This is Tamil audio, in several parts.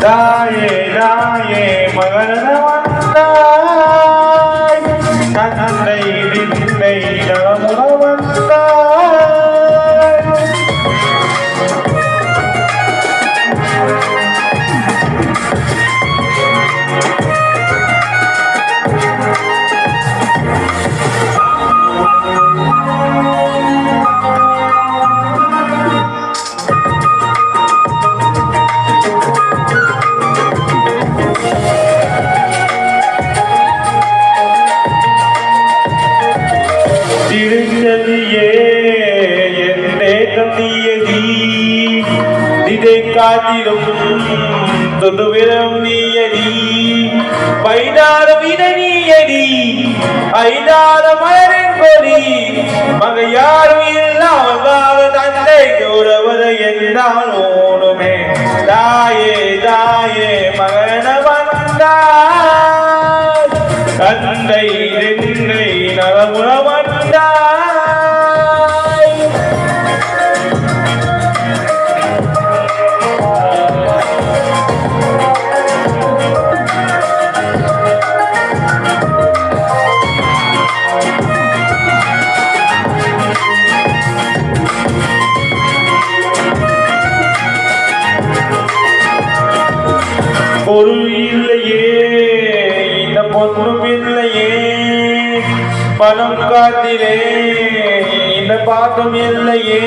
தாயே தாயே மகன வந்தாய் தந்தை நின்னை நலமுற வந்தாய் திருச்சதியே என்னே தந்தியதி நிதை காத்திடும் தொடுவிரம் நீயடி பைனாரம் இதனியடி ஐநாத மலரின் கொடி மகையாரும் இல்லாமல் தந்தை கௌரவத என்றால் ஓடுமே தாயே தாயே மகன வந்தாய் தந்தை நின்னை நலமுற பொருள் இல்லையே இந்த பொண்ணும் இல்லையே பணம் காத்திலே இந்த பாட்டும் இல்லையே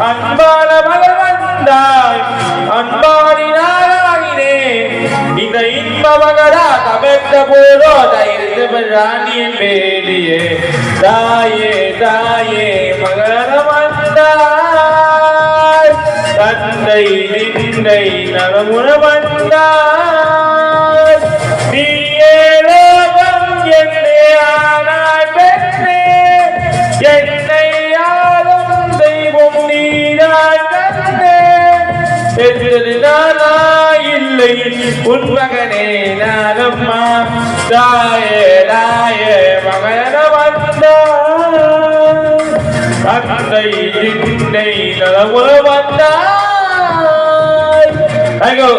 அன்பான மகள் வந்தாய் அன்பாடினாராகினே இந்த இன்ப மகளா தவிர்த்த போதோ தைரியம் ராணியின் வேலியே தாயே தாயே மகள வந்தாய் தந்தை நின்னை நலமுற வந்தாய் நீயே லோகம் என்னே ஆனாய் பெண்ணே என்னை ஆளும் தெய்வம் நீராய் தந்தே என்று நானா இல்லை உன் மகனே நானம்மா தாயே தாயே மகன வந்தாய் தந்தை நின்னை நலமுற வந்தாய். Thank you.